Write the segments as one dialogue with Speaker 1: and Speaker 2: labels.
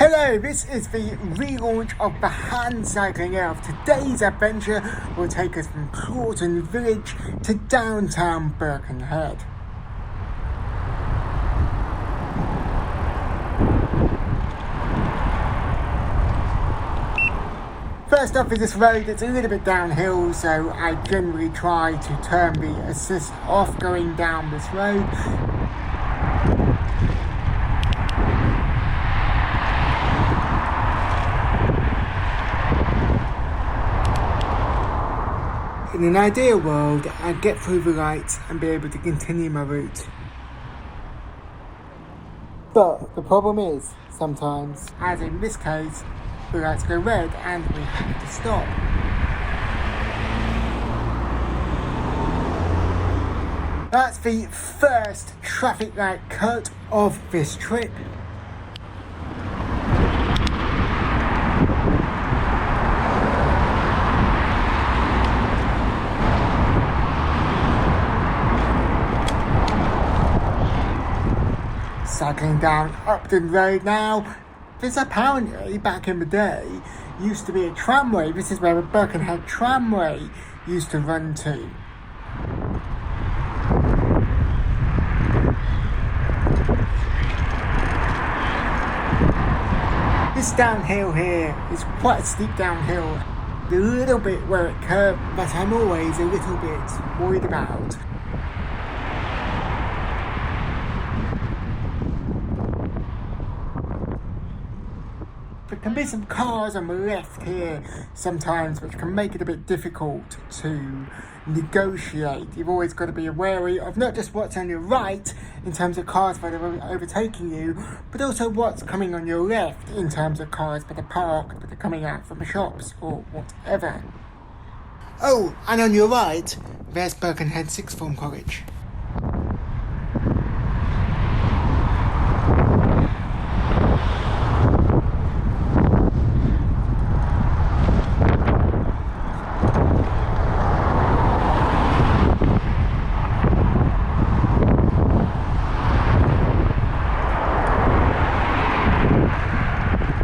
Speaker 1: Hello, this is the relaunch of the Handcycling Elf. Today's adventure will take us from Claughton village to downtown Birkenhead. First off is this road. It's a little bit downhill, so I generally try to turn the assist off going down this road. In an ideal world, I'd get through the lights and be able to continue my route. But the problem is, sometimes, as in this case, the lights go red and we have to stop. That's the first traffic light cut of this trip. Cycling down Upton Road now. This apparently, back in the day, used to be a tramway. This is where the Birkenhead tramway used to run to. This downhill here is quite a steep downhill. A little bit where it curved, but I'm always a little bit worried about. There can be some cars on the left here sometimes, which can make it a bit difficult to negotiate. You've always got to be wary of not just what's on your right in terms of cars that are overtaking you, but also what's coming on your left in terms of cars that are parked, that are coming out from the shops or whatever. Oh, and on your right, there's Birkenhead Sixth Form College.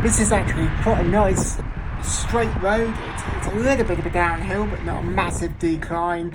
Speaker 1: This is actually quite a nice straight road. It's a little bit of a downhill, but not a massive decline.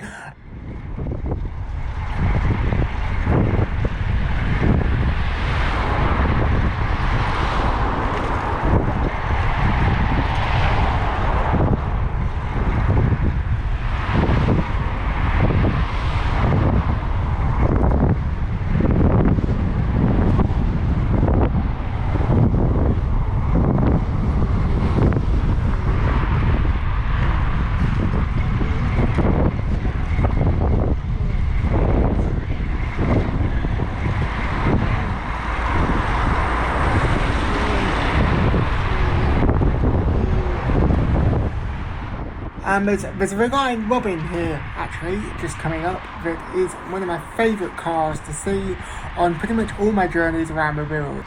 Speaker 1: There's a Reliant Robin here, actually, just coming up, that is one of my favourite cars to see on pretty much all my journeys around the Wirral.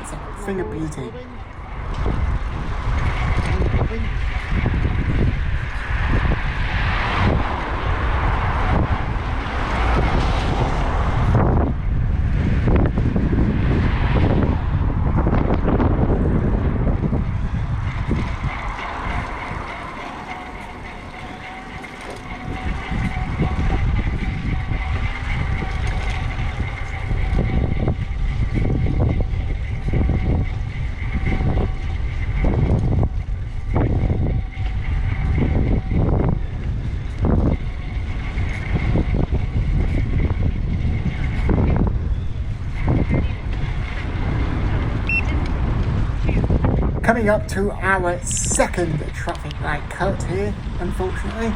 Speaker 1: It's a thing of beauty. Coming up to our second traffic light cut here, unfortunately.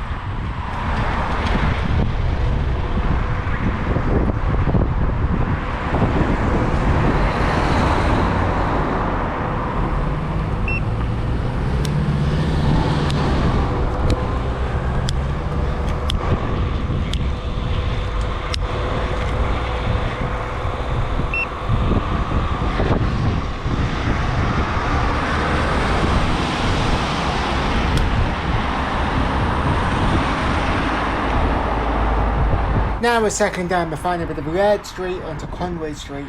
Speaker 1: Now we're cycling down the final bit of Red Street onto Conway Street.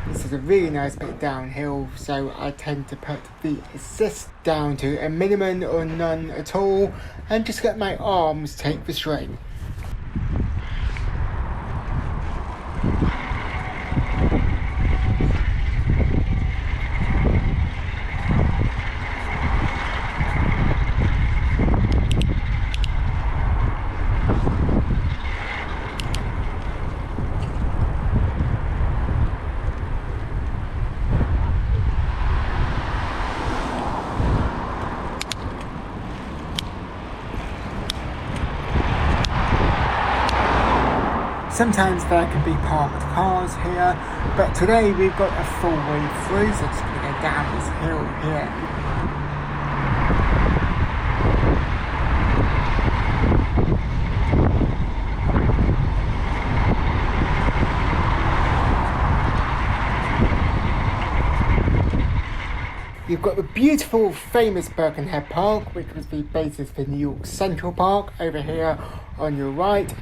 Speaker 1: This is a really nice bit downhill, so I tend to put the assist down to a minimum or none at all and just let my arms take the strain. Sometimes there can be parked cars here, but today we've got a full way through, so just going to go down this hill here. You've got the beautiful, famous Birkenhead Park, which was the basis for New York Central Park, over here on your right.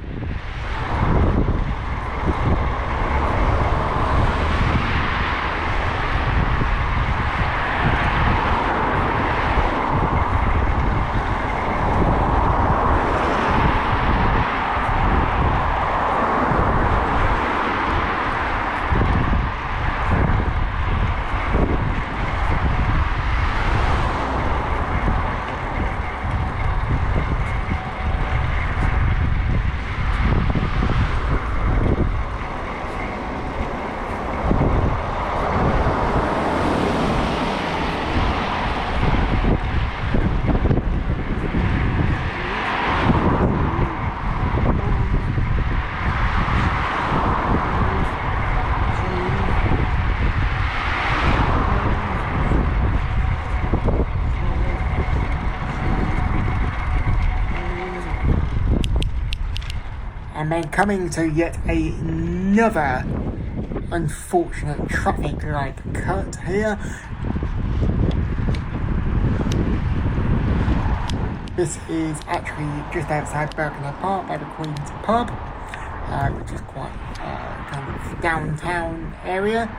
Speaker 1: And then coming to yet another unfortunate traffic light cut here. This is actually just outside Birkenhead Park by the Queen's Pub, which is quite kind of downtown area.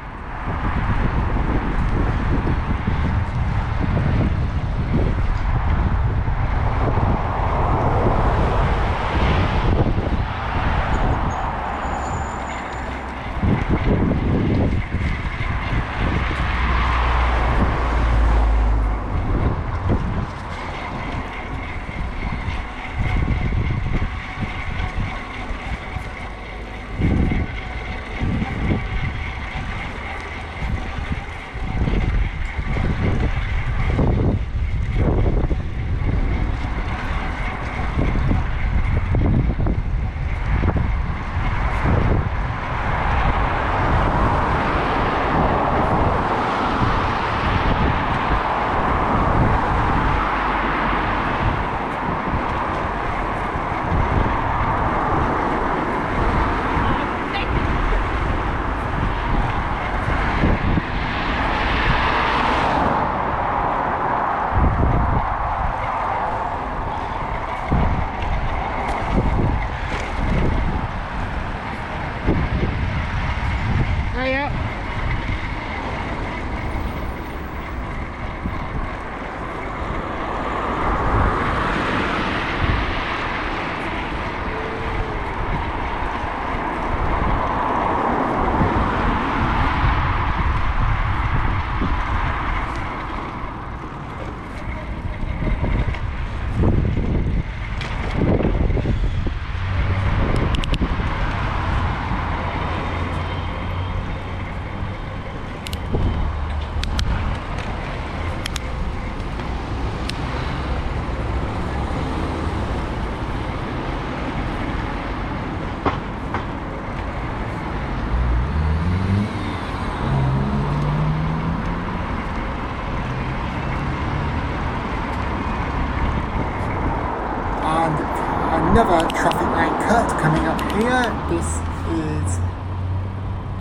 Speaker 1: Another traffic light cut coming up here. This is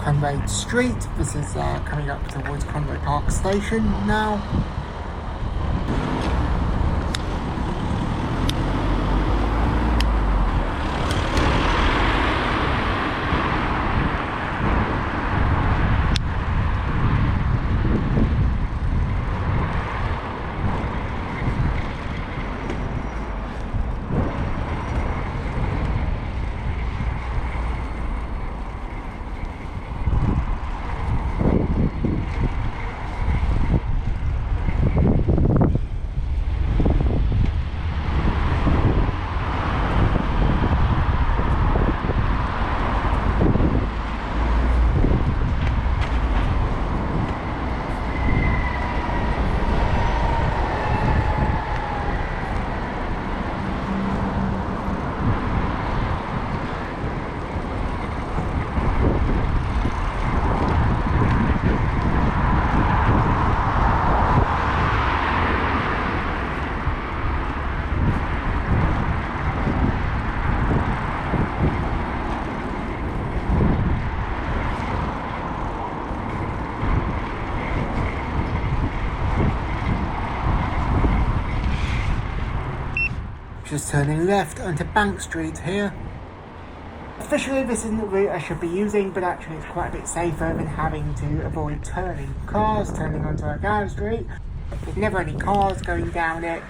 Speaker 1: Conway Street. This is coming up towards Conway Park Station now. Just turning left onto Bank Street here. Officially this isn't the route I should be using, but actually it's quite a bit safer than having to avoid turning onto our garage street. There's never any cars going down it.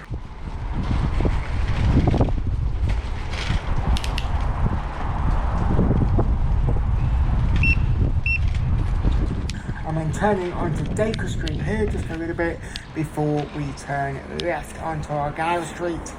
Speaker 1: And then turning onto Dacre Street here just a little bit before we turn left onto our garage street.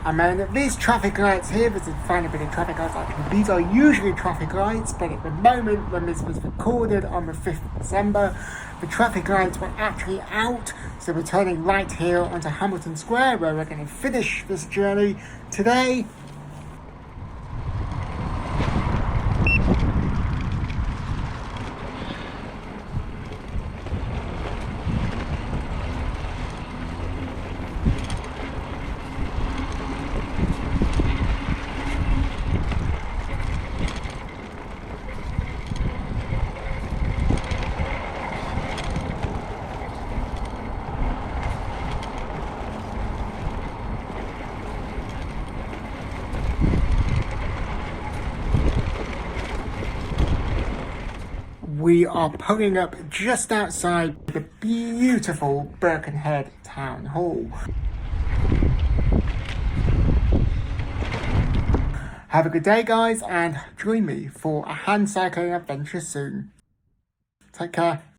Speaker 1: And then these traffic lights here, there's a tiny bit of traffic lights actually. These are usually traffic lights, but at the moment when this was recorded on the 5th of December, the traffic lights were actually out. So we're turning right here onto Hamilton Square, where we're going to finish this journey today. We are pulling up just outside the beautiful Birkenhead Town Hall. Have a good day, guys, and join me for a hand cycling adventure soon. Take care.